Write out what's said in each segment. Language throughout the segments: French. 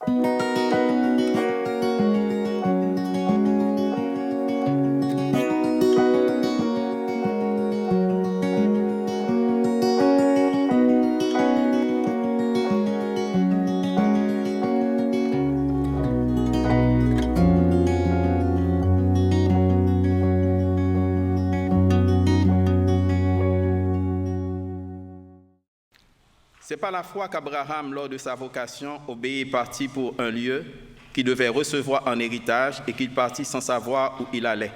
C'est par la foi qu'Abraham, lors de sa vocation, obéit et partit pour un lieu qu'il devait recevoir en héritage et qu'il partit sans savoir où il allait.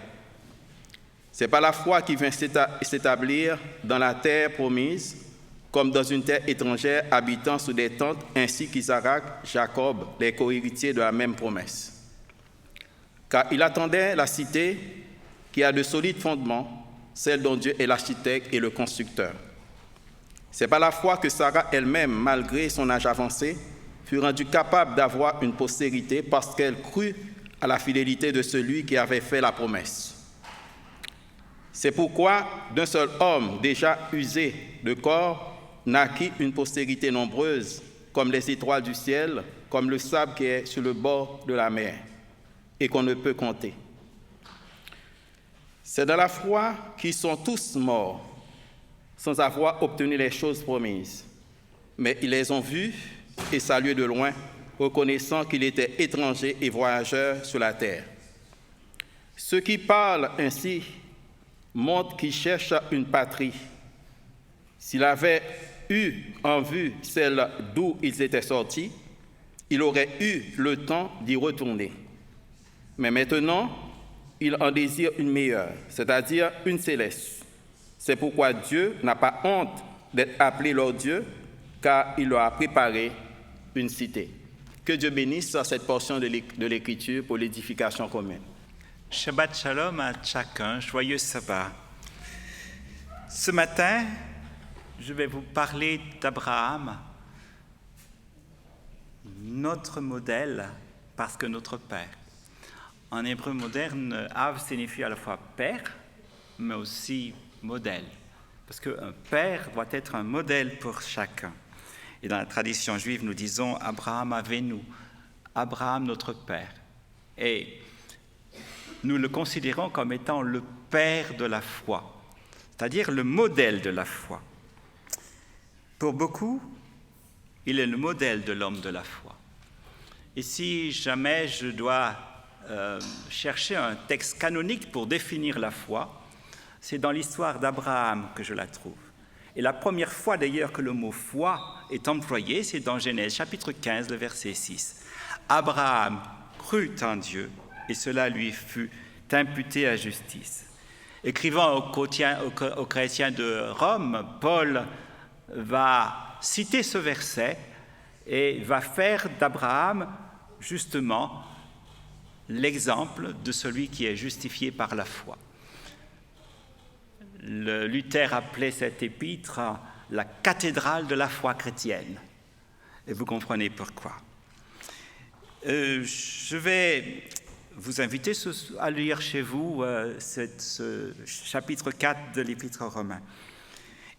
C'est par la foi qu'il vint s'établir dans la terre promise, comme dans une terre étrangère, habitant sous des tentes, ainsi qu'Isaac, Jacob, les co-héritiers de la même promesse. Car il attendait la cité qui a de solides fondements, celle dont Dieu est l'architecte et le constructeur. C'est par la foi que Sarah elle-même, malgré son âge avancé, fut rendue capable d'avoir une postérité parce qu'elle crut à la fidélité de celui qui avait fait la promesse. C'est pourquoi d'un seul homme déjà usé de corps naquit une postérité nombreuse, comme les étoiles du ciel, comme le sable qui est sur le bord de la mer, et qu'on ne peut compter. C'est dans la foi qu'ils sont tous morts, sans avoir obtenu les choses promises. Mais ils les ont vus et salués de loin, reconnaissant qu'ils étaient étrangers et voyageurs sur la terre. Ceux qui parlent ainsi montrent qu'ils cherchent une patrie. S'il avait eu en vue celle d'où ils étaient sortis, il aurait eu le temps d'y retourner. Mais maintenant, il en désire une meilleure, c'est-à-dire une céleste. C'est pourquoi Dieu n'a pas honte d'être appelé leur Dieu, car il leur a préparé une cité. Que Dieu bénisse cette portion de l'Écriture pour l'édification commune. Shabbat Shalom à chacun, joyeux sabbat. Ce matin, je vais vous parler d'Abraham, notre modèle, parce que notre père. En hébreu moderne, Av signifie à la fois père, mais aussi modèle, parce qu'un père doit être un modèle pour chacun. Et dans la tradition juive, nous disons Abraham Avenu, Abraham notre père. Et nous le considérons comme étant le père de la foi, c'est-à-dire le modèle de la foi. Pour beaucoup, il est le modèle de l'homme de la foi. Et si jamais je dois chercher un texte canonique pour définir la foi, c'est dans l'histoire d'Abraham que je la trouve. Et la première fois d'ailleurs que le mot « foi » est employé, c'est dans Genèse chapitre 15, le verset 6. Abraham crut en Dieu et cela lui fut imputé à justice. Écrivant aux chrétiens de Rome, Paul va citer ce verset et va faire d'Abraham justement l'exemple de celui qui est justifié par la foi. Luther appelait cette épître la cathédrale de la foi chrétienne. Et vous comprenez pourquoi. Je vais vous inviter à lire chez vous ce chapitre 4 de l'épître aux Romains.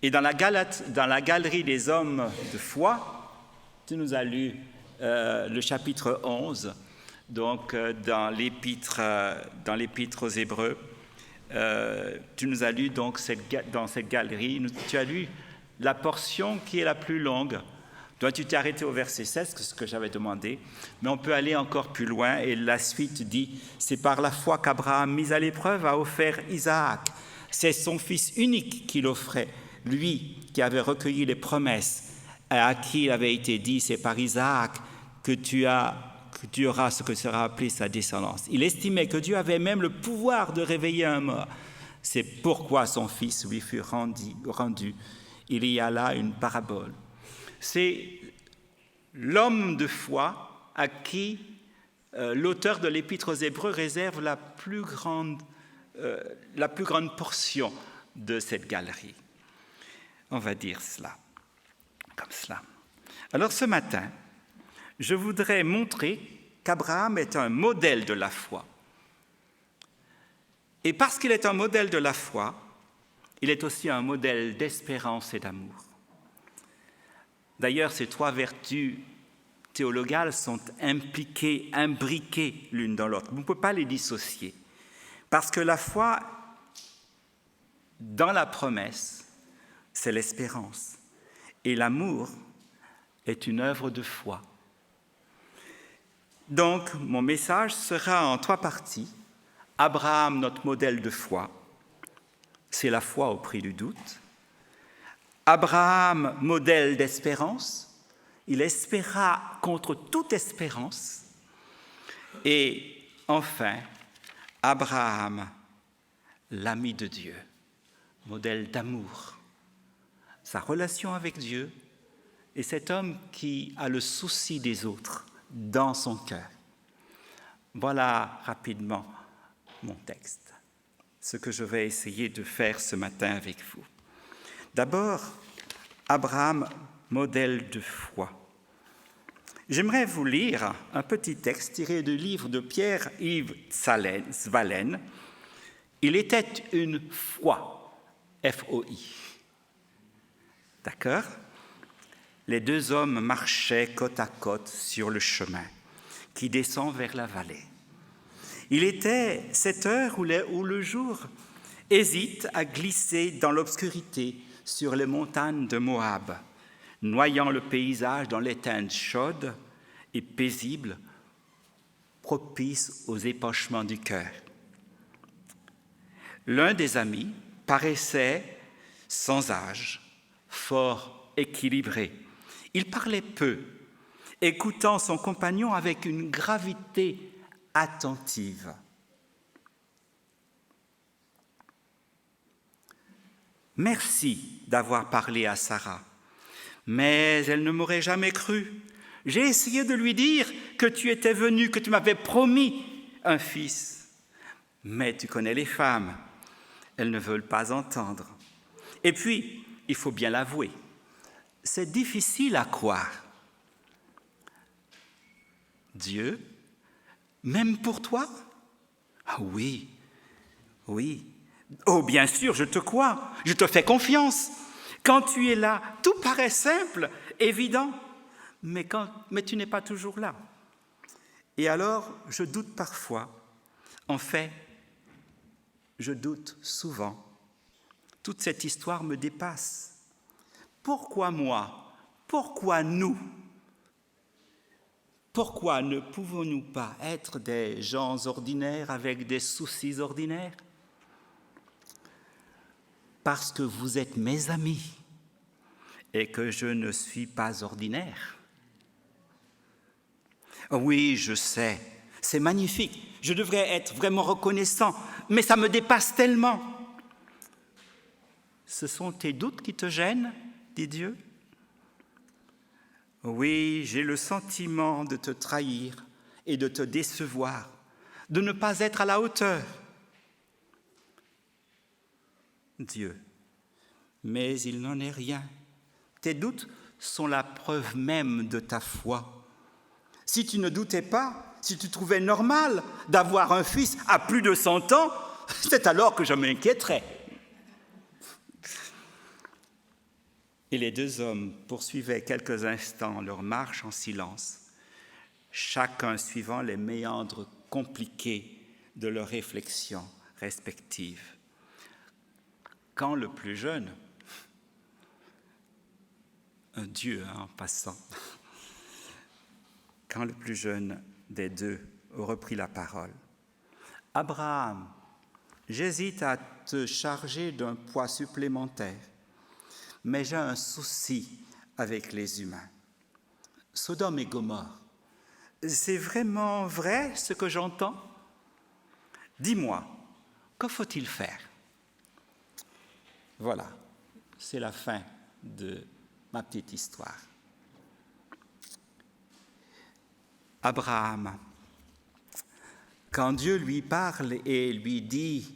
Et dans la galerie des hommes de foi, tu nous as lu le chapitre 11, donc dans l'épître aux Hébreux. Tu nous as lu donc dans cette galerie, tu as lu la portion qui est la plus longue. Donc tu t'es arrêté au verset 16, c'est ce que j'avais demandé, mais on peut aller encore plus loin et la suite dit « C'est par la foi qu'Abraham, mis à l'épreuve, a offert Isaac. C'est son fils unique qu'il offrait, lui qui avait recueilli les promesses, à qui il avait été dit « C'est par Isaac que tu auras ce que sera appelé sa descendance. » Il estimait que Dieu avait même le pouvoir de réveiller un mort. C'est pourquoi son fils lui fut rendu. Il y a là une parabole. C'est l'homme de foi à qui l'auteur de l'Épître aux Hébreux réserve la plus grande portion de cette galerie. On va dire cela, comme cela. Alors ce matin, je voudrais montrer qu'Abraham est un modèle de la foi. Et parce qu'il est un modèle de la foi, il est aussi un modèle d'espérance et d'amour. D'ailleurs, ces trois vertus théologales sont impliquées, imbriquées l'une dans l'autre. Vous ne pouvez pas les dissocier. Parce que la foi, dans la promesse, c'est l'espérance. Et l'amour est une œuvre de foi. Donc, mon message sera en 3 parties. Abraham, notre modèle de foi, c'est la foi au prix du doute. Abraham, modèle d'espérance, il espéra contre toute espérance. Et enfin, Abraham, l'ami de Dieu, modèle d'amour. Sa relation avec Dieu et cet homme qui a le souci des autres dans son cœur. Voilà rapidement mon texte, ce que je vais essayer de faire ce matin avec vous. D'abord, Abraham, modèle de foi. J'aimerais vous lire un petit texte tiré du livre de Pierre-Yves Svalen. Il était une foi, F-O-I. D'accord ? Les 2 hommes marchaient côte à côte sur le chemin qui descend vers la vallée. Il était cette heure où le jour hésite à glisser dans l'obscurité sur les montagnes de Moab, noyant le paysage dans les teintes chaudes et paisibles, propices aux épanchements du cœur. L'un des amis paraissait sans âge, fort équilibré. Il parlait peu, écoutant son compagnon avec une gravité attentive. Merci d'avoir parlé à Sarah, mais elle ne m'aurait jamais cru. J'ai essayé de lui dire que tu étais venu, que tu m'avais promis un fils. Mais tu connais les femmes, elles ne veulent pas entendre. Et puis, il faut bien l'avouer, c'est difficile à croire. Dieu, même pour toi ? Ah oui, oui. Oh, bien sûr, je te crois, je te fais confiance. Quand tu es là, tout paraît simple, évident, mais tu n'es pas toujours là. Et alors, je doute parfois. En fait, je doute souvent. Toute cette histoire me dépasse. Pourquoi moi ? Pourquoi nous ? Pourquoi ne pouvons-nous pas être des gens ordinaires avec des soucis ordinaires ? Parce que vous êtes mes amis et que je ne suis pas ordinaire. Oui, je sais, c'est magnifique, je devrais être vraiment reconnaissant, mais ça me dépasse tellement. Ce sont tes doutes qui te gênent, dit Dieu ? Oui, j'ai le sentiment de te trahir et de te décevoir, de ne pas être à la hauteur. Dieu, mais il n'en est rien. Tes doutes sont la preuve même de ta foi. Si tu ne doutais pas, si tu trouvais normal d'avoir un fils à plus de 100 ans, c'est alors que je m'inquiéterais. Et les 2 hommes poursuivaient quelques instants leur marche en silence, chacun suivant les méandres compliqués de leurs réflexions respectives. Quand le plus jeune, un Dieu en passant, quand le plus jeune des 2 reprit la parole, « Abraham, j'hésite à te charger d'un poids supplémentaire, mais j'ai un souci avec les humains. Sodome et Gomorrhe, c'est vraiment vrai ce que j'entends ? Dis-moi, que faut-il faire ? » Voilà, c'est la fin de ma petite histoire. Abraham, quand Dieu lui parle et lui dit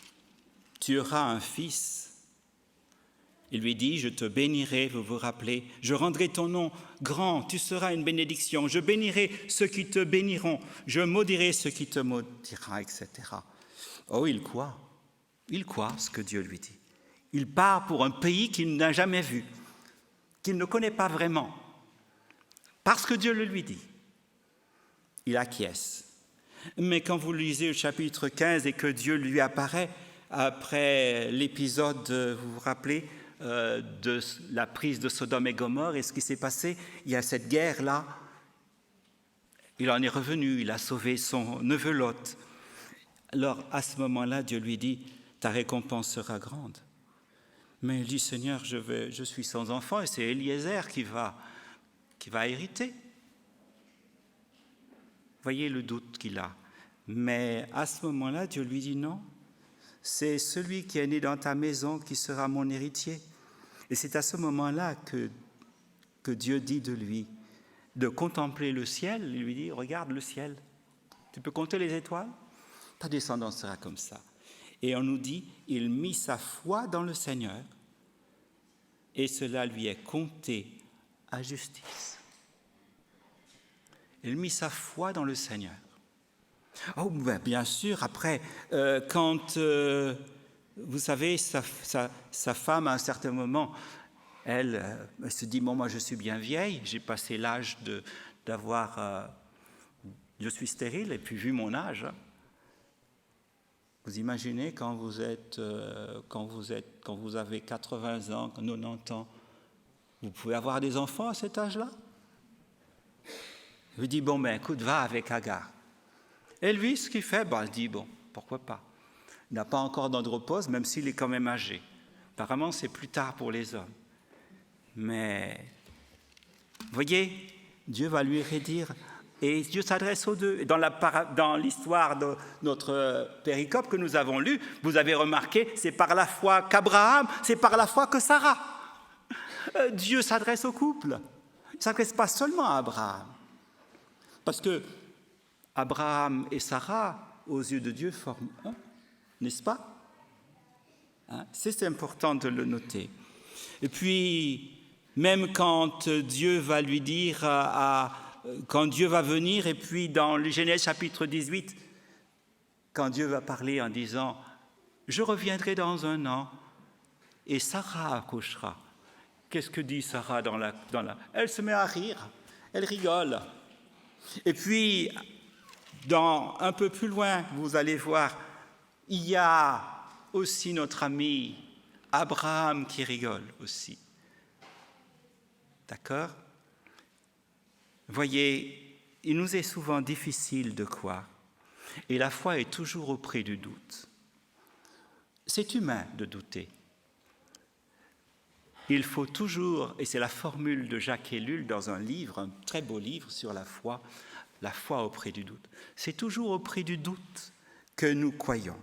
« Tu auras un fils », il lui dit « Je te bénirai », vous vous rappelez, « Je rendrai ton nom grand, tu seras une bénédiction, je bénirai ceux qui te béniront, je maudirai ceux qui te maudiront, etc. » Oh, il croit ce que Dieu lui dit. Il part pour un pays qu'il n'a jamais vu, qu'il ne connaît pas vraiment. parce que Dieu le lui dit. Il acquiesce. Mais quand vous lisez le chapitre 15 et que Dieu lui apparaît après l'épisode, vous vous rappelez, de la prise de Sodome et Gomorrhe et ce qui s'est passé, il y a cette guerre-là. Il en est revenu, il a sauvé son neveu Lot. Alors, à ce moment-là, Dieu lui dit, ta récompense sera grande. Mais il dit, Seigneur, je suis sans enfant et c'est Eliezer qui va hériter. Voyez le doute qu'il a. Mais à ce moment-là, Dieu lui dit, non, c'est celui qui est né dans ta maison qui sera mon héritier. Et c'est à ce moment-là que Dieu dit de lui, de contempler le ciel. Il lui dit, regarde le ciel, tu peux compter les étoiles? Ta descendance sera comme ça. Et on nous dit, il mit sa foi dans le Seigneur et cela lui est compté à justice. Il mit sa foi dans le Seigneur. Oh, ben bien sûr, après, quand, vous savez, sa femme, à un certain moment, elle se dit, bon, moi je suis bien vieille, j'ai passé l'âge d'avoir... je suis stérile, et puis vu mon âge... Vous imaginez quand vous avez 80 ans, 90 ans, vous pouvez avoir des enfants à cet âge-là? Il dit, bon, ben écoute, va avec Agar. Et lui, ce qu'il fait, il dit, bon, pourquoi pas? Il n'a pas encore d'andropause, même s'il est quand même âgé. Apparemment, c'est plus tard pour les hommes. Mais, vous voyez, Dieu va lui redire... Et Dieu s'adresse aux deux. Dans l'histoire de notre péricope que nous avons lue, vous avez remarqué, c'est par la foi qu'Abraham, c'est par la foi que Sarah. Dieu s'adresse au couple. Il ne s'adresse pas seulement à Abraham. Parce que Abraham et Sarah, aux yeux de Dieu, forment un, n'est-ce pas? C'est important de le noter. Et puis, même quand Dieu va lui dire quand Dieu va venir, et puis dans le Genèse chapitre 18, quand Dieu va parler en disant « Je reviendrai dans 1 an, et Sarah accouchera ». Qu'est-ce que dit Sarah dans la... Elle se met à rire, elle rigole. Et puis, un peu plus loin, vous allez voir, il y a aussi notre ami Abraham qui rigole aussi. D'accord ? Voyez, il nous est souvent difficile de croire, et la foi est toujours au prix du doute. C'est humain de douter. Il faut toujours, et c'est la formule de Jacques Ellul dans un livre, un très beau livre sur la foi au prix du doute. C'est toujours au prix du doute que nous croyons.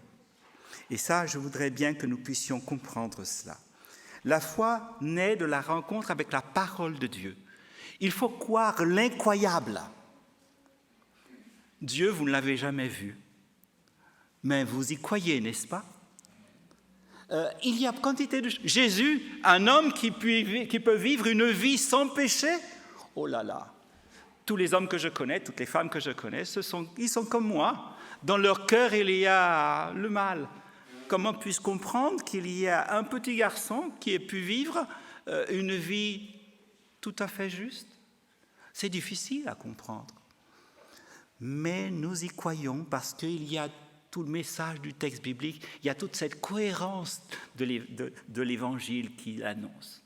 Et ça, je voudrais bien que nous puissions comprendre cela. La foi naît de la rencontre avec la parole de Dieu. Il faut croire l'incroyable. Dieu, vous ne l'avez jamais vu, mais vous y croyez, n'est-ce pas? Il y a quantité de... Jésus, un homme qui peut vivre une vie sans péché. Oh là là! Tous les hommes que je connais, toutes les femmes que je connais, ils sont comme moi. Dans leur cœur, il y a le mal. Comment puis-je comprendre qu'il y a un petit garçon qui ait pu vivre une vie tout à fait juste? C'est difficile à comprendre. Mais nous y croyons parce qu'il y a tout le message du texte biblique, il y a toute cette cohérence de l'évangile qu'il annonce.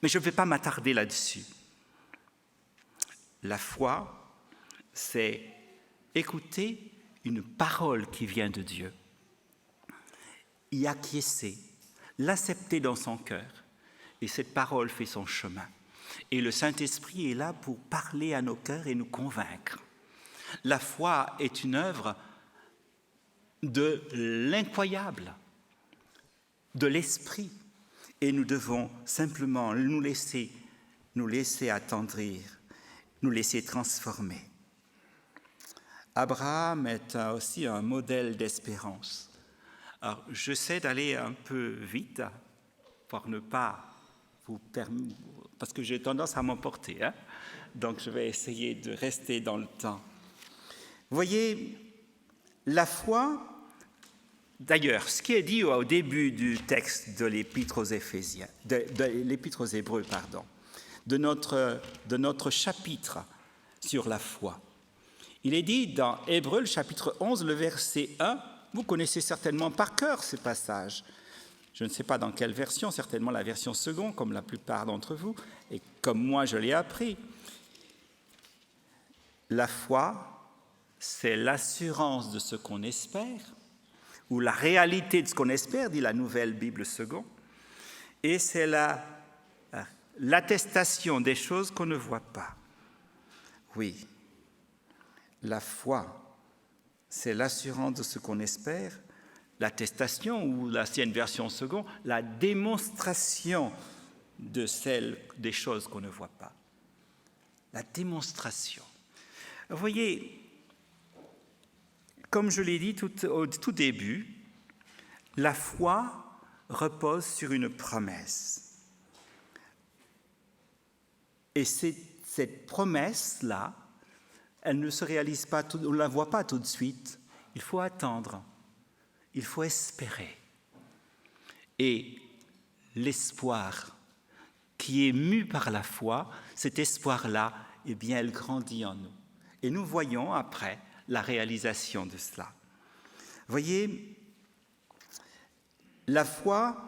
Mais je ne vais pas m'attarder là-dessus. La foi, c'est écouter une parole qui vient de Dieu, y acquiescer, l'accepter dans son cœur, et cette parole fait son chemin. Et le Saint-Esprit est là pour parler à nos cœurs et nous convaincre. La foi est une œuvre de l'incroyable, de l'esprit, et nous devons simplement nous laisser attendrir, nous laisser transformer. Abraham est aussi un modèle d'espérance. Alors, j'essaie d'aller un peu vite pour ne pas vous permettre, parce que j'ai tendance à m'emporter, donc je vais essayer de rester dans le temps. Vous voyez, la foi, d'ailleurs, ce qui est dit au début du texte de l'Épître aux Éphésiens, de l'Épître aux Hébreux, de notre chapitre sur la foi. Il est dit dans Hébreux, le chapitre 11, le verset 1, vous connaissez certainement par cœur ce passage. Je ne sais pas dans quelle version, certainement la version seconde, comme la plupart d'entre vous, et comme moi je l'ai appris. La foi, c'est l'assurance de ce qu'on espère, ou la réalité de ce qu'on espère, dit la Nouvelle Bible seconde, et c'est l'attestation des choses qu'on ne voit pas. Oui, la foi, c'est l'assurance de ce qu'on espère, l'attestation, ou l'ancienne version seconde, la démonstration des choses qu'on ne voit pas. La démonstration. Vous voyez, comme je l'ai dit au tout début, la foi repose sur une promesse. Et cette promesse-là, elle ne se réalise pas, on ne la voit pas tout de suite. Il faut attendre, il faut espérer. Et l'espoir qui est mu par la foi, cet espoir-là, eh bien, elle grandit en nous. Et nous voyons après la réalisation de cela. Vous voyez, la foi,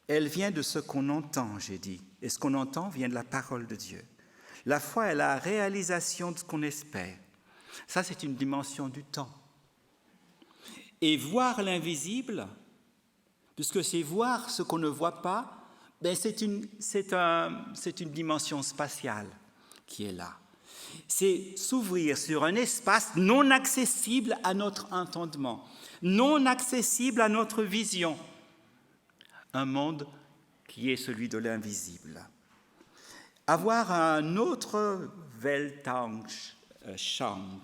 elle vient de ce qu'on entend, j'ai dit. Et ce qu'on entend vient de la parole de Dieu. La foi est la réalisation de ce qu'on espère. Ça, c'est une dimension du temps. Et voir l'invisible, puisque c'est voir ce qu'on ne voit pas, ben c'est une dimension spatiale qui est là. C'est s'ouvrir sur un espace non accessible à notre entendement, non accessible à notre vision. Un monde qui est celui de l'invisible. Avoir un autre Weltanschauung,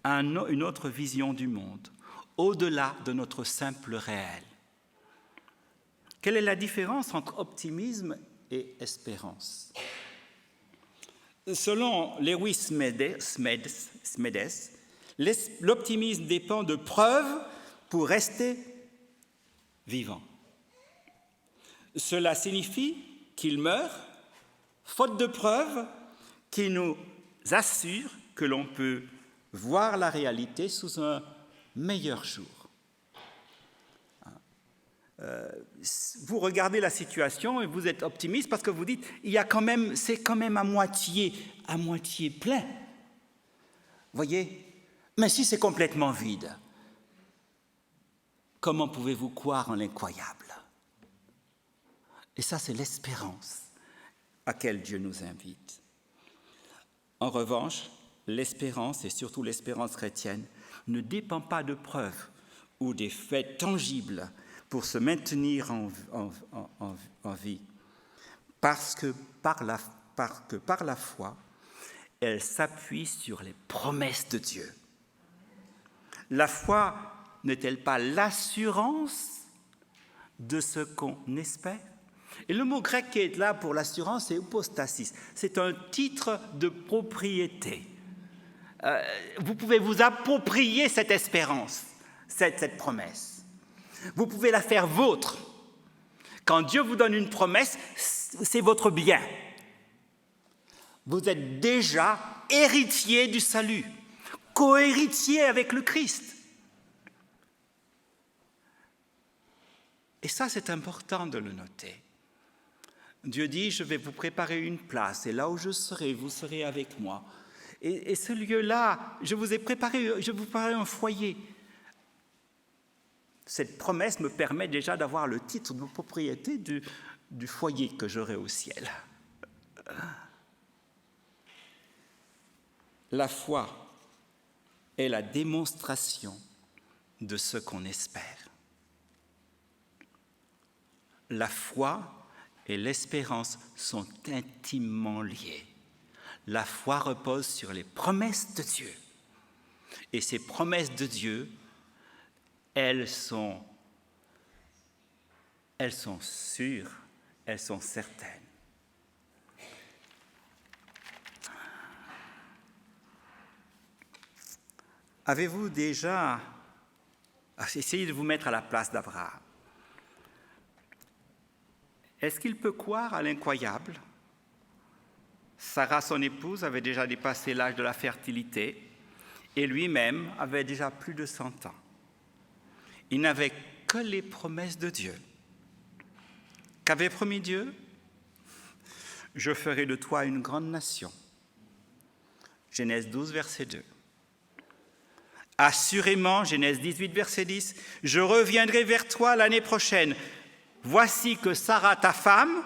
une autre vision du monde, au-delà de notre simple réel. Quelle est la différence entre optimisme et espérance ? Selon Lewis Smedes, l'optimisme dépend de preuves pour rester vivant. Cela signifie qu'il meurt, faute de preuves qui nous assurent que l'on peut voir la réalité sous un meilleur jour. Vous regardez la situation et vous êtes optimiste parce que vous dites c'est quand même à moitié plein. Voyez, mais si c'est complètement vide, comment pouvez-vous croire en l'incroyable ? Et ça, c'est l'espérance à laquelle Dieu nous invite. En revanche, l'espérance, et surtout l'espérance chrétienne, ne dépend pas de preuves ou des faits tangibles pour se maintenir en vie, parce que par la foi, elle s'appuie sur les promesses de Dieu. La foi n'est-elle pas l'assurance de ce qu'on espère ? Et le mot grec qui est là pour l'assurance, c'est hypostasis. C'est un titre de propriété. Vous pouvez vous approprier cette espérance, cette promesse. Vous pouvez la faire vôtre. Quand Dieu vous donne une promesse, c'est votre bien. Vous êtes déjà héritier du salut, co-héritier avec le Christ. Et ça, c'est important de le noter. Dieu dit, je vais vous préparer une place, et là où je serai, vous serez avec moi. Et ce lieu-là, je vous préparer un foyer. Cette promesse me permet déjà d'avoir le titre de propriété du foyer que j'aurai au ciel. La foi est la démonstration de ce qu'on espère. La foi et l'espérance sont intimement liées. La foi repose sur les promesses de Dieu. Et ces promesses de Dieu, elles sont sûres, elles sont certaines. Avez-vous déjà essayé de vous mettre à la place d'Abraham? Est-ce qu'il peut croire à l'incroyable? Sarah, son épouse, avait déjà dépassé l'âge de la fertilité et lui-même avait déjà plus de 100 ans. Il n'avait que les promesses de Dieu. Qu'avait promis Dieu ? Je ferai de toi une grande nation. Genèse 12, verset 2. Assurément, Genèse 18, verset 10, je reviendrai vers toi l'année prochaine. Voici que Sarah, ta femme,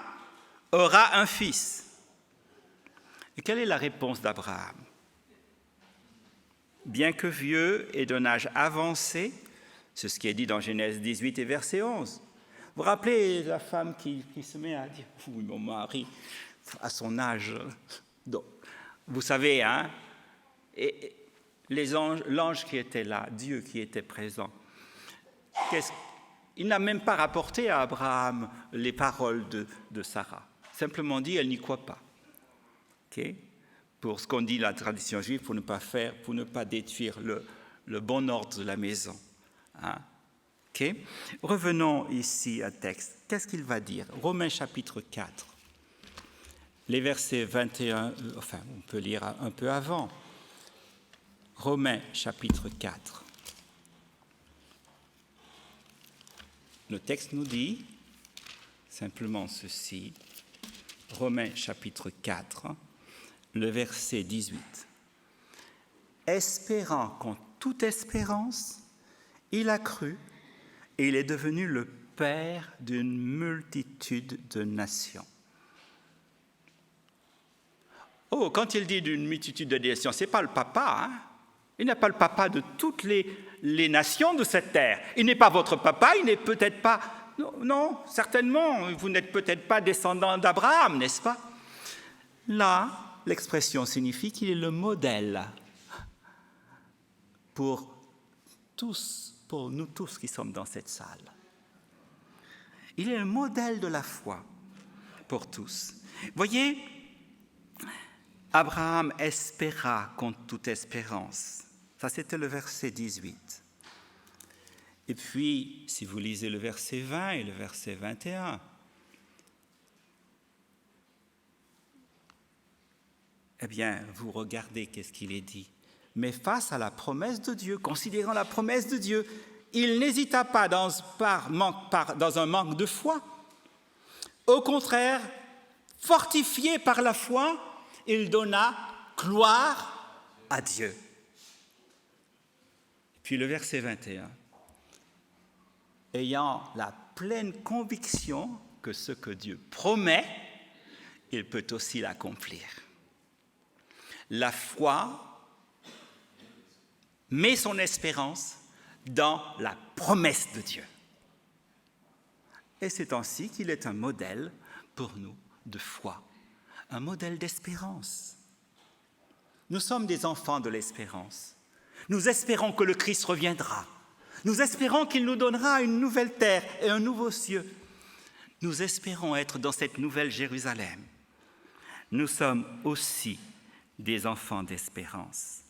aura un fils. Et quelle est la réponse d'Abraham ? Bien que vieux et d'un âge avancé, c'est ce qui est dit dans Genèse 18 et verset 11. Vous vous rappelez la femme qui se met à dire « Oui, mon mari, à son âge. » Donc, vous savez, hein, et l'ange qui était là, Dieu qui était présent, il n'a même pas rapporté à Abraham les paroles de Sarah. Simplement dit, elle n'y croit pas. Okay? Pour ce qu'on dit la tradition juive, pour ne pas détruire le bon ordre de la maison. Hein? Okay? Revenons ici à texte. Qu'est-ce qu'il va dire ? Romains chapitre 4. Les versets 21, enfin, on peut lire un peu avant. Romains chapitre 4. Le texte nous dit simplement ceci. Romains chapitre 4, le verset 18. Espérant qu'en toute espérance, il a cru et il est devenu le père d'une multitude de nations. Oh, quand il dit d'une multitude de nations, ce n'est pas le papa, hein? Il n'est pas le papa de toutes les nations de cette terre. Il n'est pas votre papa, il n'est peut-être pas... Non, certainement, vous n'êtes peut-être pas descendant d'Abraham, n'est-ce pas ? Là, l'expression signifie qu'il est le modèle pour nous tous qui sommes dans cette salle. Il est le modèle de la foi pour tous. Voyez, Abraham espéra contre toute espérance. Ça, c'était le verset 18. Et puis, si vous lisez le verset 20 et le verset 21, eh bien, vous regardez qu'est-ce qu'il est dit. Mais face à la promesse de Dieu, considérant la promesse de Dieu, il n'hésita pas dans un manque de foi. Au contraire, fortifié par la foi, il donna gloire à Dieu. Puis le verset 21. Ayant la pleine conviction que ce que Dieu promet, il peut aussi l'accomplir. La foi met son espérance dans la promesse de Dieu. Et c'est ainsi qu'il est un modèle pour nous de foi, un modèle d'espérance. Nous sommes des enfants de l'espérance. Nous espérons que le Christ reviendra. Nous espérons qu'il nous donnera une nouvelle terre et un nouveau ciel. Nous espérons être dans cette nouvelle Jérusalem. Nous sommes aussi des enfants d'espérance.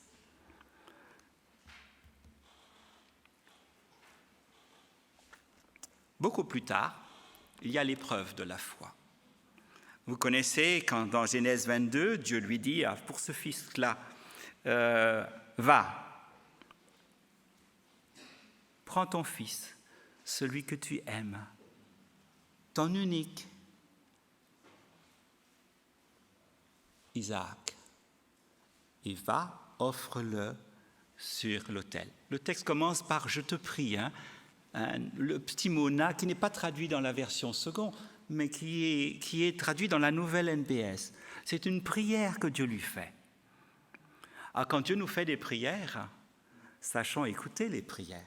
Beaucoup plus tard, il y a l'épreuve de la foi. Vous connaissez quand dans Genèse 22, Dieu lui dit pour ce fils-là, va, prends ton fils, celui que tu aimes, ton unique, Isaac, et va, offre-le sur l'autel. Le texte commence par « je te prie », le petit mot « na » qui n'est pas traduit dans la version seconde, mais qui est traduit dans la nouvelle NBS. C'est une prière que Dieu lui fait. Alors, quand Dieu nous fait des prières, sachons écouter les prières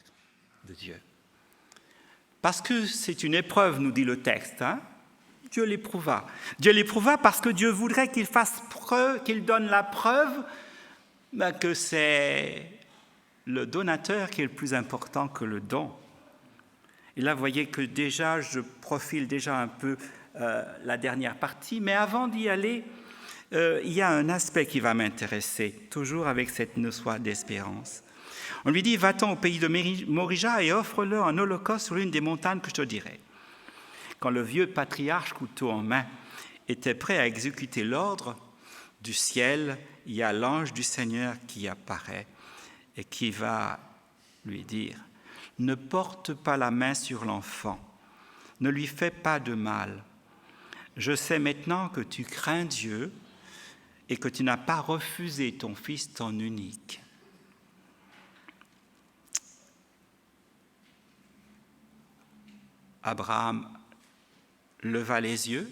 de Dieu. Parce que c'est une épreuve, nous dit le texte. Dieu l'éprouva. Dieu l'éprouva parce que Dieu voudrait qu'il fasse preuve, qu'il donne la preuve que c'est le donateur qui est le plus important que le don. Et là, vous voyez que déjà, je profile déjà un peu la dernière partie, mais avant d'y aller, il y a un aspect qui va m'intéresser, toujours avec cette notion d'espérance. On lui dit, va-t'en au pays de Morija et offre-le en holocauste sur l'une des montagnes que je te dirai. Quand le vieux patriarche, couteau en main, était prêt à exécuter l'ordre, du ciel, il y a l'ange du Seigneur qui apparaît et qui va lui dire « Ne porte pas la main sur l'enfant, ne lui fais pas de mal. Je sais maintenant que tu crains Dieu et que tu n'as pas refusé ton fils, ton unique. » Abraham leva les yeux,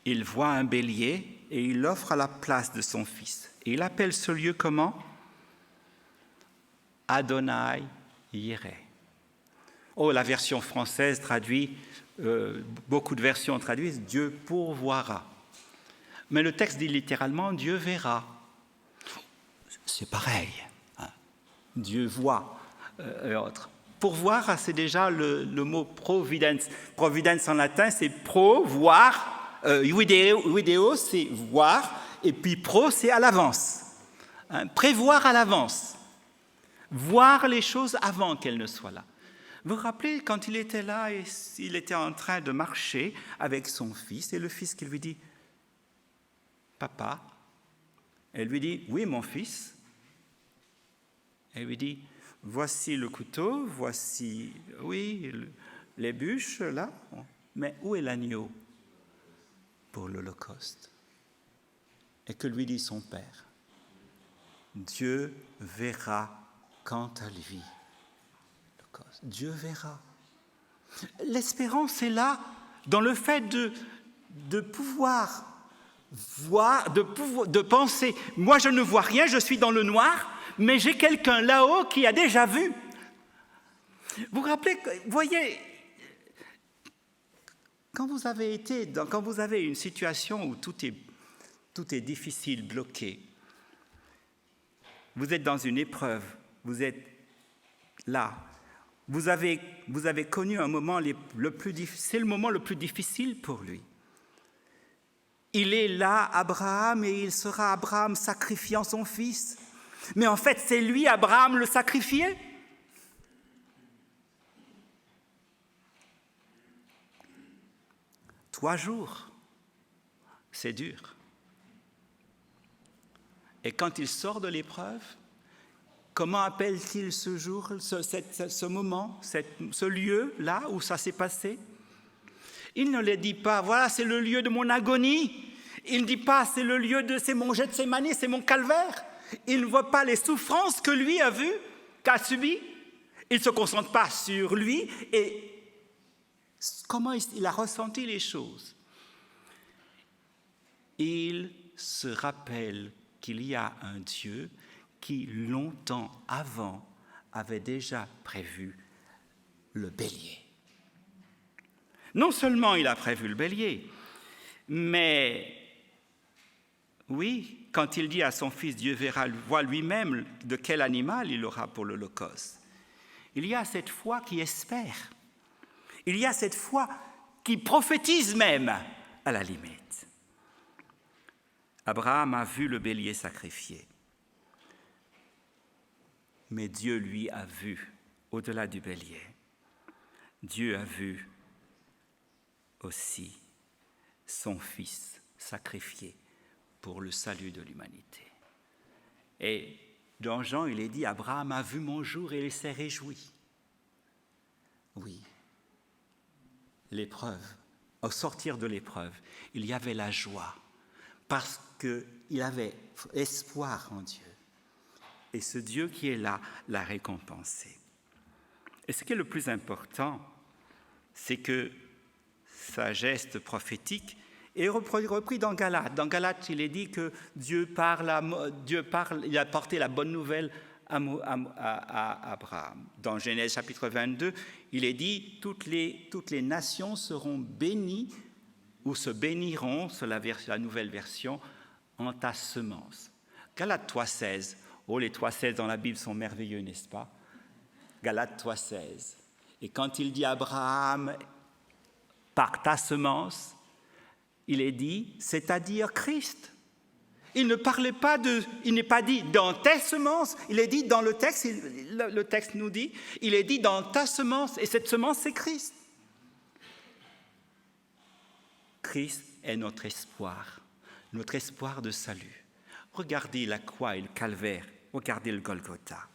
il voit un bélier et il l'offre à la place de son fils. Et il appelle ce lieu comment ? Adonai Yireh. Oh, la version française traduit, beaucoup de versions traduisent Dieu pourvoira. Mais le texte dit littéralement Dieu verra. C'est pareil. Hein. Dieu voit et autres. Pourvoir, c'est déjà le mot providence. Providence en latin, c'est pro, voir. Video, c'est voir. Et puis pro, c'est à l'avance. Hein, prévoir à l'avance. Voir les choses avant qu'elles ne soient là. Vous vous rappelez, quand il était là, et il était en train de marcher avec son fils, et le fils qui lui dit « Papa ?» Elle lui dit « Oui, mon fils. » Elle lui dit « Voici le couteau, voici, oui, les bûches, là. Mais où est l'agneau pour l'Holocauste ?» Et que lui dit son père ? Dieu verra quant à lui. Dieu verra. L'espérance est là dans le fait de pouvoir voir, de penser. Moi, je ne vois rien, je suis dans le noir, mais j'ai quelqu'un là-haut qui a déjà vu. Vous vous rappelez, voyez, quand vous avez une situation où tout est difficile, bloqué, vous êtes dans une épreuve, vous êtes là, vous avez connu un moment le plus difficile, c'est le moment le plus difficile pour lui. Il est là, Abraham, et il sera Abraham sacrifiant son fils. Mais en fait, c'est lui, Abraham, le sacrifié. « 3 jours, c'est dur. » Et quand il sort de l'épreuve, comment appelle-t-il ce jour, ce moment, ce lieu-là où ça s'est passé ? Il ne le dit pas, voilà, c'est le lieu de mon agonie. Il ne dit pas, c'est le lieu c'est mon Gethsémani, c'est mon calvaire. Il ne voit pas les souffrances que lui a vues, qu'a subies. Il ne se concentre pas sur lui et comment il a ressenti les choses. Il se rappelle qu'il y a un Dieu qui, longtemps avant, avait déjà prévu le bélier. Non seulement il a prévu le bélier, mais oui, quand il dit à son fils, Dieu voit lui-même de quel animal il aura pour l'Holocauste, il y a cette foi qui espère. Il y a cette foi qui prophétise même, à la limite. Abraham a vu le bélier sacrifié. Mais Dieu, lui, a vu, au-delà du bélier, Dieu a vu aussi son Fils sacrifié pour le salut de l'humanité. Et dans Jean, il est dit, Abraham a vu mon jour et il s'est réjoui. Oui, l'épreuve, au sortir de l'épreuve, il y avait la joie, parce qu'il avait espoir en Dieu. Et ce Dieu qui est là l'a récompensé. Et ce qui est le plus important, c'est que sa geste prophétique est repris dans Galates. Dans Galates, il est dit que Dieu il a porté la bonne nouvelle à Abraham. Dans Genèse chapitre 22, il est dit toutes les nations seront bénies ou se béniront, c'est la nouvelle version, en ta semence. Galates 3,16. Oh, les 3,16 dans la Bible sont merveilleux, n'est-ce pas ? Galates 3,16. Et quand il dit à Abraham, par ta semence, il est dit, c'est-à-dire Christ. Il ne parlait pas il n'est pas dit dans tes semences, il est dit dans le texte nous dit, il est dit dans ta semence, et cette semence c'est Christ. Christ est notre espoir. notre espoir de salut. Regardez la croix et le calvaire, regardez le Golgotha.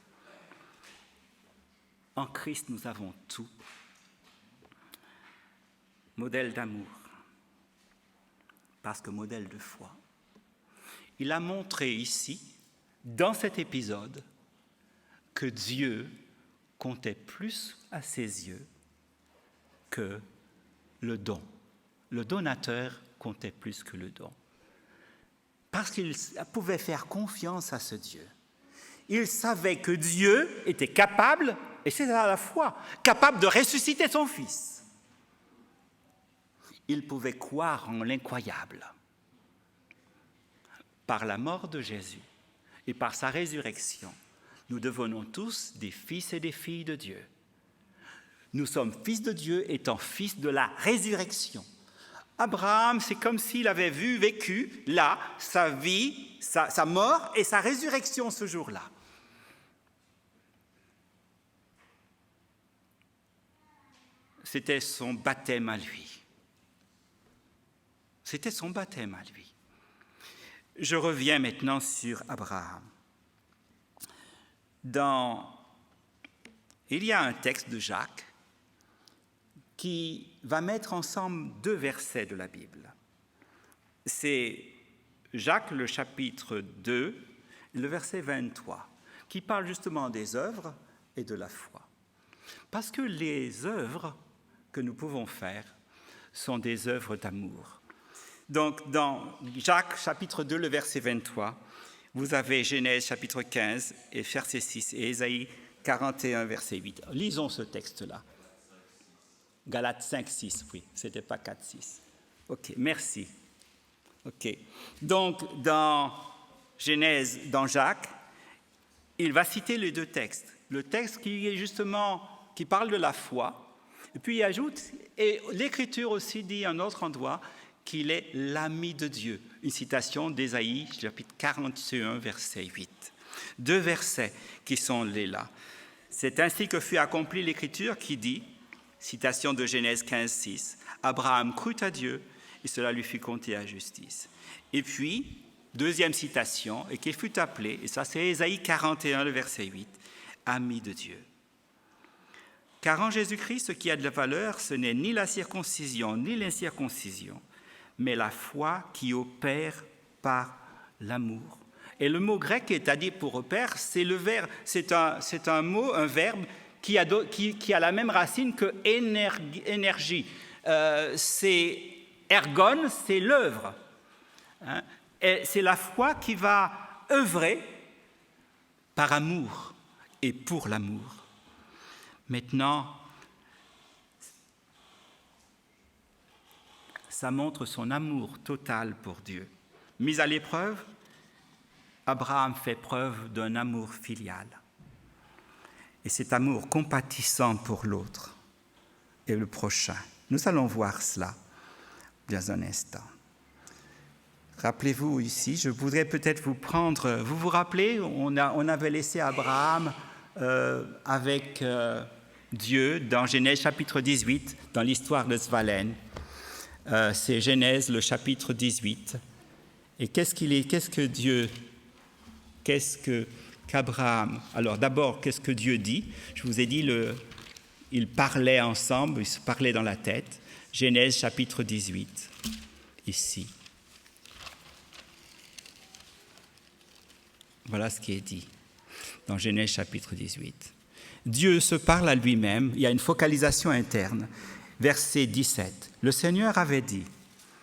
En Christ, nous avons tout. Modèle d'amour, parce que modèle de foi. Il a montré ici, dans cet épisode, que Dieu comptait plus à ses yeux que le don. Le donateur comptait plus que le don. Parce qu'il pouvait faire confiance à ce Dieu. Il savait que Dieu était capable, et c'est à la foi, capable de ressusciter son Fils. Il pouvait croire en l'incroyable. Par la mort de Jésus et par sa résurrection, nous devenons tous des fils et des filles de Dieu. Nous sommes fils de Dieu étant fils de la résurrection. Abraham, c'est comme s'il avait vécu là, sa vie, sa mort et sa résurrection ce jour-là. C'était son baptême à lui. C'était son baptême à lui. Je reviens maintenant sur Abraham. Il y a un texte de Jacques qui va mettre ensemble 2 versets de la Bible. C'est Jacques, le chapitre 2, le verset 23, qui parle justement des œuvres et de la foi. Parce que les œuvres que nous pouvons faire sont des œuvres d'amour. Donc, dans Jacques, chapitre 2, le verset 23, vous avez Genèse, chapitre 15, et verset 6, et Ésaïe 41, verset 8. Lisons ce texte-là. Galates 5, 6, oui, ce n'était pas 4, 6. OK, merci. OK. Donc, dans Genèse, dans Jacques, il va citer les 2 textes. Le texte qui parle de la foi, et puis il ajoute, et l'Écriture aussi dit à un autre endroit, qu'il est l'ami de Dieu. Une citation d'Ésaïe, chapitre 41, verset 8. 2 versets qui sont là. C'est ainsi que fut accomplie l'Écriture qui dit, citation de Genèse 15, 6, « Abraham crut à Dieu et cela lui fut compté à justice. » Et puis, 2e citation, et qu'il fut appelé, et ça c'est Ésaïe 41, le verset 8, « Ami de Dieu. » Car en Jésus-Christ, ce qui a de la valeur, ce n'est ni la circoncision ni l'incirconcision, mais la foi qui opère par l'amour. Et le mot grec qui est à dire pour opère, c'est le verbe, c'est un mot, un verbe qui a la même racine que énergie. C'est ergon, c'est l'œuvre. Hein? Et c'est la foi qui va œuvrer par amour et pour l'amour. Maintenant, ça montre son amour total pour Dieu. Mis à l'épreuve, Abraham fait preuve d'un amour filial. Et cet amour compatissant pour l'autre et le prochain. Nous allons voir cela dans un instant. Rappelez-vous ici, je voudrais peut-être vous prendre... Vous vous rappelez, on avait laissé Abraham avec Dieu dans Genèse chapitre 18, dans l'histoire de Svalène. C'est Genèse, le chapitre 18. Et qu'Abraham... Alors d'abord, qu'est-ce que Dieu dit? Je vous ai dit, ils parlaient ensemble, ils se parlaient dans la tête. Genèse, chapitre 18, ici. Voilà ce qui est dit dans Genèse, chapitre 18. Dieu se parle à lui-même, il y a une focalisation interne. Verset 17. Le Seigneur avait dit,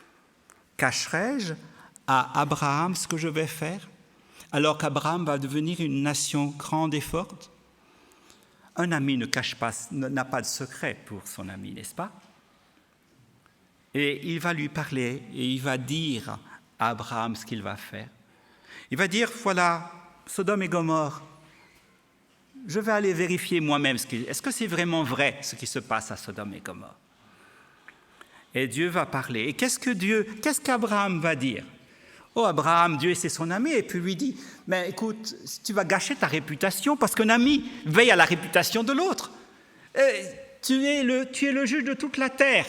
« Cacherai-je à Abraham ce que je vais faire, alors qu'Abraham va devenir une nation grande et forte ?» Un ami n'a pas de secret pour son ami, n'est-ce pas? Et il va lui parler et il va dire à Abraham ce qu'il va faire. Il va dire, voilà, Sodome et Gomorrhe, je vais aller vérifier moi-même, est-ce que c'est vraiment vrai ce qui se passe à Sodome et Gomorrhe? Et Dieu va parler. Et qu'est-ce qu'Abraham va dire? Oh, Abraham, Dieu, c'est son ami. Et puis lui dit, mais écoute, tu vas gâcher ta réputation parce qu'un ami veille à la réputation de l'autre. Tu es le juge de toute la terre.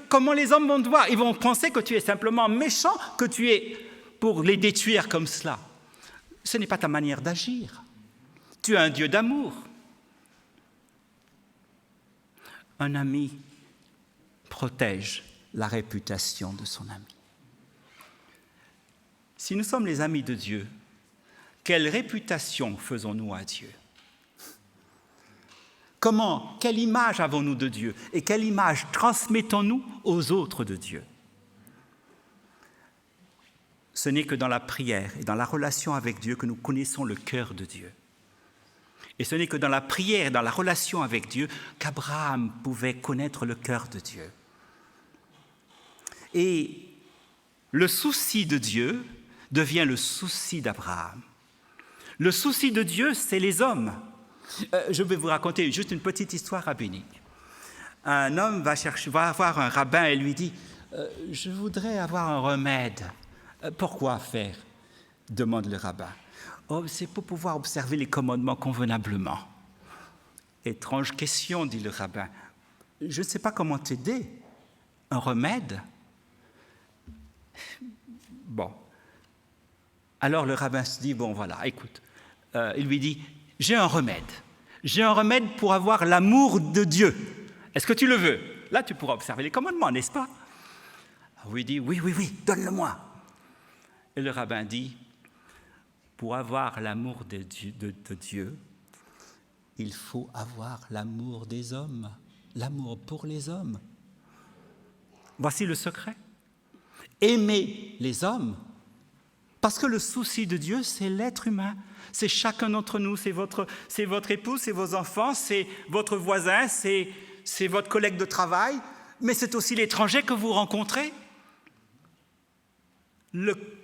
Comment les hommes vont te voir? Ils vont penser que tu es simplement méchant, que tu es pour les détruire comme cela. Ce n'est pas ta manière d'agir. Tu es un Dieu d'amour. Un ami protège la réputation de son ami. Si nous sommes les amis de Dieu, quelle réputation faisons-nous à Dieu? Quelle image avons-nous de Dieu? Et quelle image transmettons-nous aux autres de Dieu? Ce n'est que dans la prière et dans la relation avec Dieu que nous connaissons le cœur de Dieu. Et ce n'est que dans la prière et dans la relation avec Dieu qu'Abraham pouvait connaître le cœur de Dieu. Et le souci de Dieu devient le souci d'Abraham. Le souci de Dieu, c'est les hommes. Je vais vous raconter juste une petite histoire rabbinique. Un homme va voir un rabbin et lui dit « Je voudrais avoir un remède. » « Pourquoi faire ?» demande le rabbin. « Oh, c'est pour pouvoir observer les commandements convenablement. » Étrange question, dit le rabbin. « Je ne sais pas comment t'aider. Un remède ?» Bon. Alors le rabbin se dit « Bon, voilà, écoute. » Il lui dit « J'ai un remède. J'ai un remède pour avoir l'amour de Dieu. Est-ce que tu le veux ?» Là, tu pourras observer les commandements, n'est-ce pas? Il dit « Oui, donne-le-moi. » Et le rabbin dit, pour avoir l'amour de Dieu, il faut avoir l'amour des hommes, l'amour pour les hommes. Voici le secret. Aimer les hommes, parce que le souci de Dieu, c'est l'être humain. C'est chacun d'entre nous, c'est votre épouse, c'est vos enfants, c'est votre voisin, c'est votre collègue de travail, mais c'est aussi l'étranger que vous rencontrez.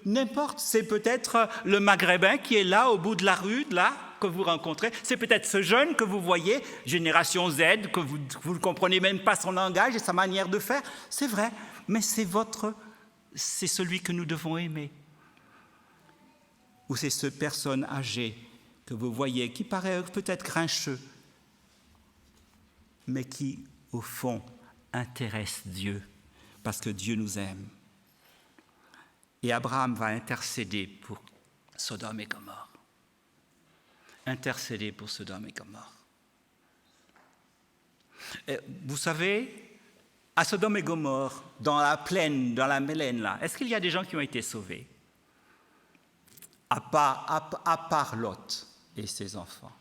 N'importe, c'est peut-être le Maghrébin qui est là, au bout de la rue, là, que vous rencontrez. C'est peut-être ce jeune que vous voyez, génération Z, que vous ne comprenez même pas son langage et sa manière de faire. C'est vrai, mais c'est celui que nous devons aimer. Ou c'est cette personne âgée que vous voyez, qui paraît peut-être grincheux, mais qui, au fond, intéresse Dieu, parce que Dieu nous aime. Et Abraham va intercéder pour Sodome et Gomorrhe. Intercéder pour Sodome et Gomorrhe. Et vous savez, à Sodome et Gomorrhe, dans la plaine, dans la Mélène, là, est-ce qu'il y a des gens qui ont été sauvés? À part Lot et ses enfants.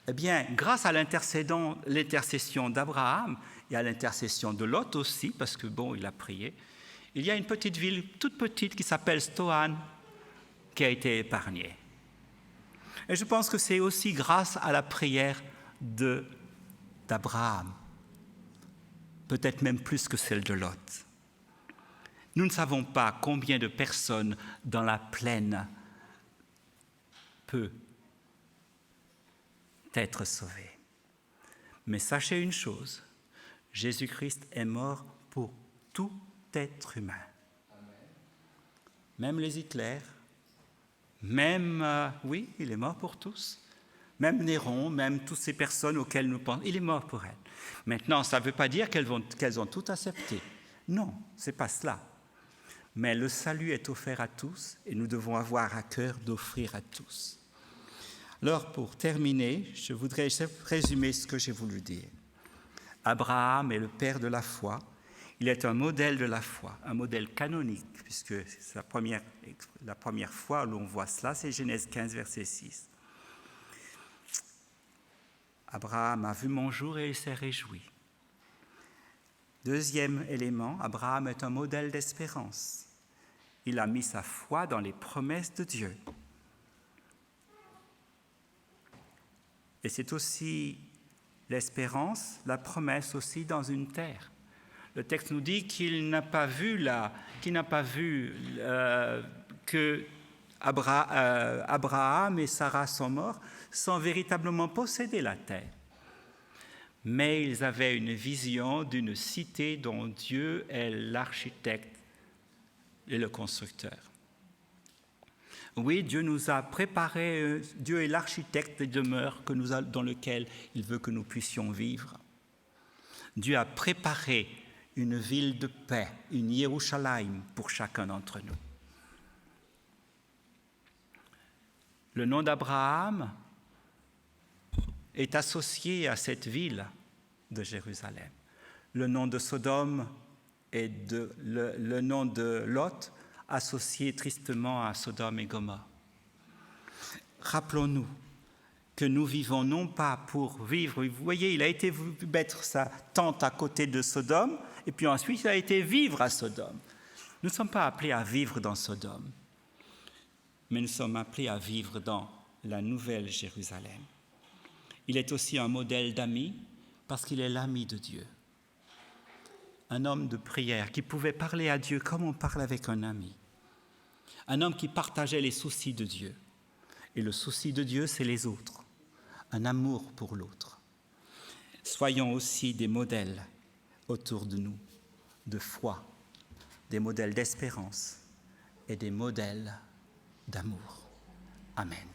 Eh bien, grâce à l'intercession d'Abraham et à l'intercession de Lot aussi, parce que bon, il a prié, il y a une petite ville toute petite qui s'appelle Stoan qui a été épargnée. Et je pense que c'est aussi grâce à la prière d'Abraham, peut-être même plus que celle de Lot. Nous ne savons pas combien de personnes dans la plaine peuvent être sauvées. Mais sachez une chose, Jésus-Christ est mort pour tout être humain. Même les Hitler, même, oui, il est mort pour tous. Même Néron, même toutes ces personnes auxquelles nous pensons, il est mort pour elles. Maintenant, ça ne veut pas dire qu'elles ont tout accepté. Non, ce n'est pas cela. Mais le salut est offert à tous et nous devons avoir à cœur d'offrir à tous. Alors, pour terminer, je voudrais résumer ce que j'ai voulu dire. Abraham est le père de la foi. Il est un modèle de la foi, un modèle canonique, puisque c'est la première fois où l'on voit cela, c'est Genèse 15, verset 6. Abraham a vu mon jour et il s'est réjoui. Deuxième élément, Abraham est un modèle d'espérance. Il a mis sa foi dans les promesses de Dieu. Et c'est aussi l'espérance, la promesse aussi dans une terre. Le texte nous dit qu'il n'a pas vu que Abraham et Sarah sont morts sans véritablement posséder la terre. Mais ils avaient une vision d'une cité dont Dieu est l'architecte et le constructeur. Oui, Dieu nous a préparé, Dieu est l'architecte des demeures dans lesquelles il veut que nous puissions vivre. Dieu a préparé une ville de paix, une Yerushalayim pour chacun d'entre nous. Le nom d'Abraham est associé à cette ville de Jérusalem. Le nom de Sodome et le nom de Lot associé tristement à Sodome et Gomorrhe. Rappelons-nous que nous vivons non pas pour vivre, vous voyez, il a été mettre sa tente à côté de Sodome, et puis ensuite il a été vivre à Sodome. Nous ne sommes pas appelés à vivre dans Sodome, mais nous sommes appelés à vivre dans la nouvelle Jérusalem. Il est aussi un modèle d'ami, parce qu'il est l'ami de Dieu. Un homme de prière qui pouvait parler à Dieu comme on parle avec un ami. Un homme qui partageait les soucis de Dieu. Et le souci de Dieu, c'est les autres. Un amour pour l'autre. Soyons aussi des modèles autour de nous, de foi, des modèles d'espérance et des modèles d'amour. Amen.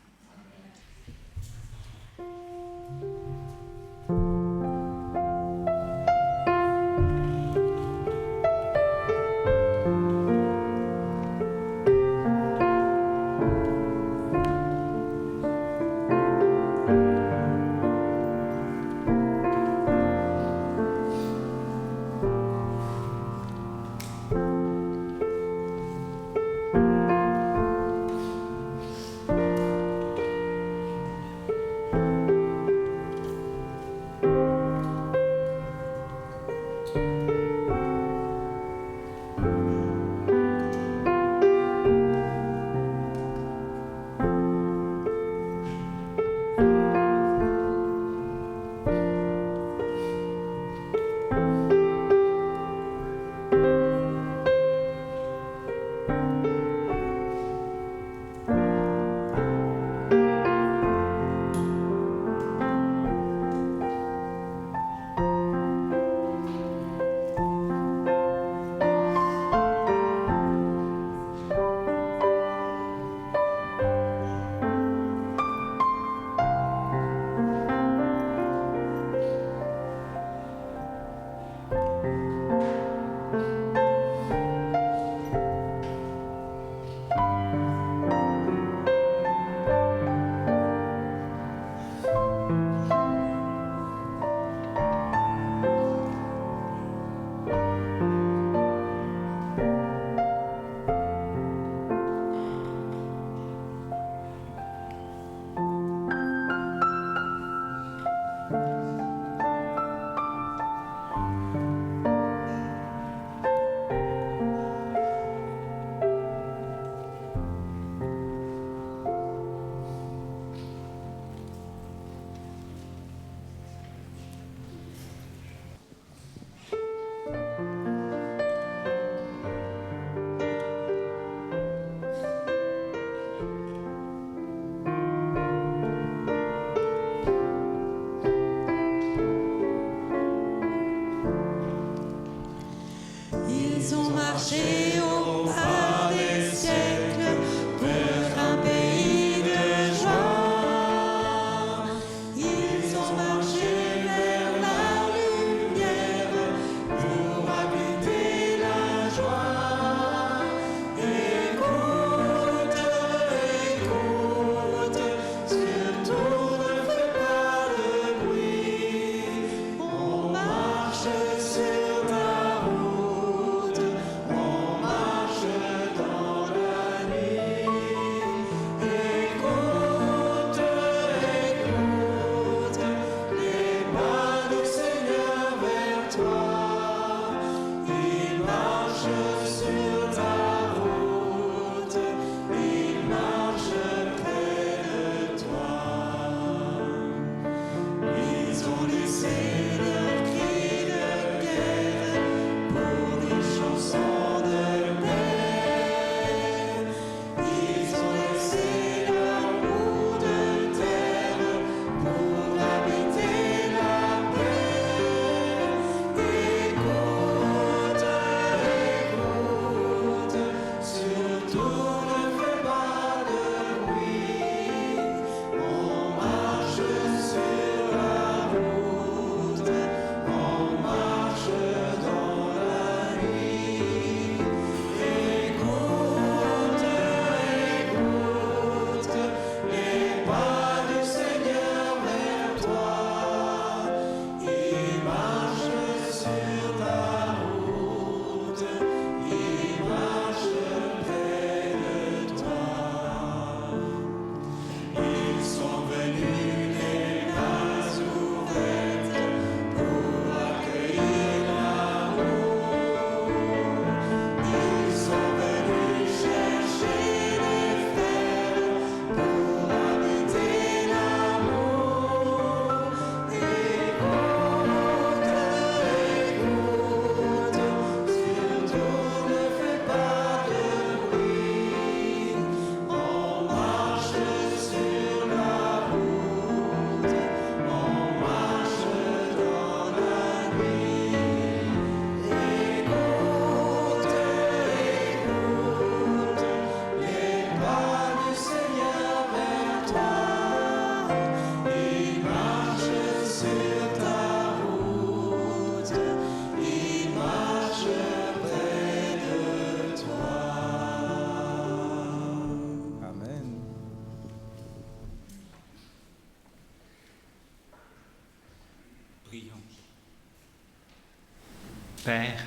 Père,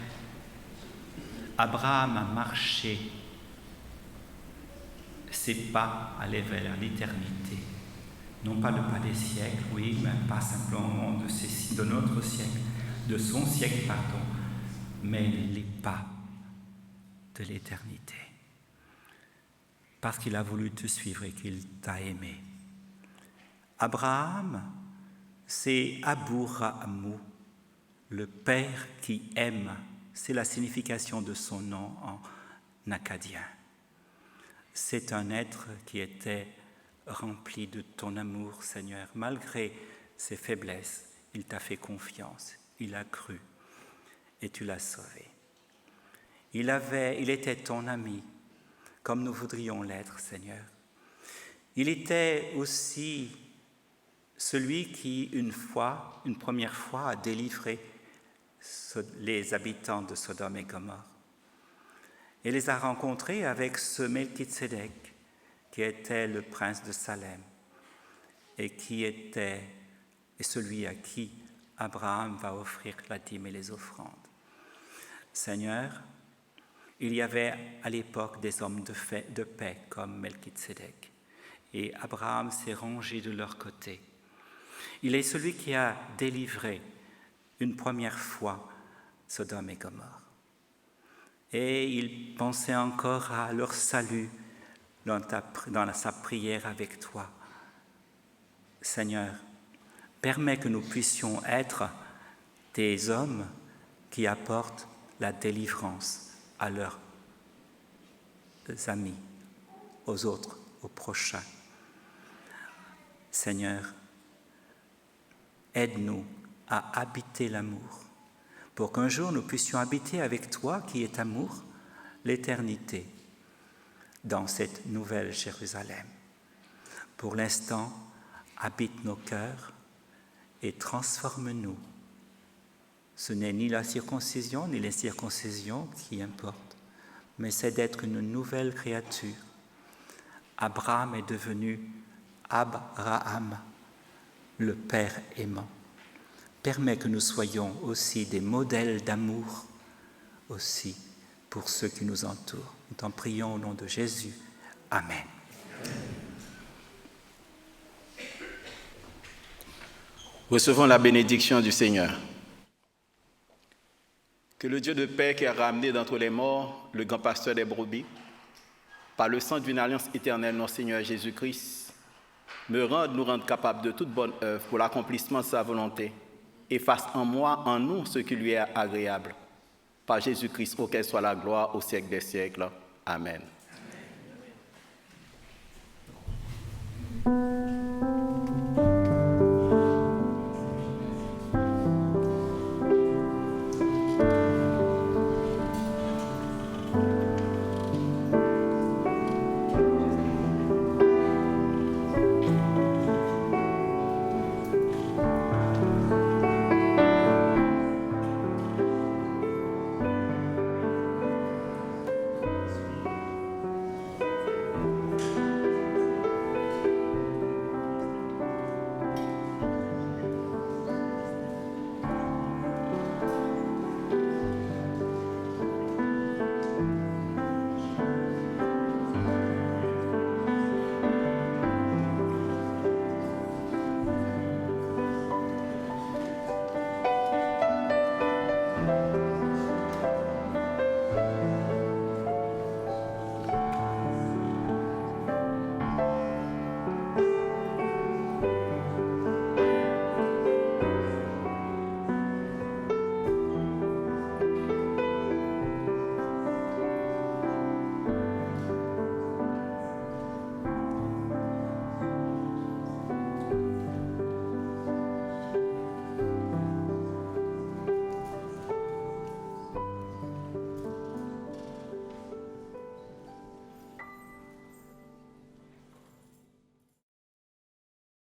Abraham a marché ses pas allaient vers l'éternité. Non pas le pas des siècles, oui, mais pas simplement de notre siècle, de son siècle, pardon, mais les pas de l'éternité. Parce qu'il a voulu te suivre et qu'il t'a aimé. Abraham, c'est Abourahamou, le Père qui aime. C'est la signification de son nom en akkadien. C'est un être qui était rempli de ton amour, Seigneur. Malgré ses faiblesses, il t'a fait confiance, il a cru et tu l'as sauvé. Il était ton ami, comme nous voudrions l'être, Seigneur. Il était aussi celui qui, une première fois, a délivré les habitants de Sodome et Gomorrhe. Et les a rencontrés avec ce Melchizedek, qui était le prince de Salem, et qui était celui à qui Abraham va offrir la dîme et les offrandes. Seigneur, il y avait à l'époque des hommes de paix comme Melchizedek, et Abraham s'est rangé de leur côté. Il est celui qui a délivré une première fois Sodome et Gomorrhe. Et il pensait encore à leur salut dans sa prière avec toi. Seigneur, permets que nous puissions être des hommes qui apportent la délivrance à leurs amis, aux autres, aux prochains. Seigneur, aide-nous à habiter l'amour, pour qu'un jour nous puissions habiter avec toi, qui est amour, l'éternité, dans cette nouvelle Jérusalem. Pour l'instant, habite nos cœurs et transforme-nous. Ce n'est ni la circoncision, ni les circoncisions qui importent, mais c'est d'être une nouvelle créature. Abraham est devenu Abraham, le Père aimant. Permets que nous soyons aussi des modèles d'amour aussi pour ceux qui nous entourent. Nous t'en prions au nom de Jésus. Amen. Recevons la bénédiction du Seigneur. Que le Dieu de paix qui a ramené d'entre les morts le grand pasteur des brebis, par le sang d'une alliance éternelle, notre Seigneur Jésus-Christ, nous rende capables de toute bonne œuvre pour l'accomplissement de sa volonté, et fasse en moi, en nous, ce qui lui est agréable. Par Jésus-Christ, auquel soit la gloire au siècle des siècles. Amen.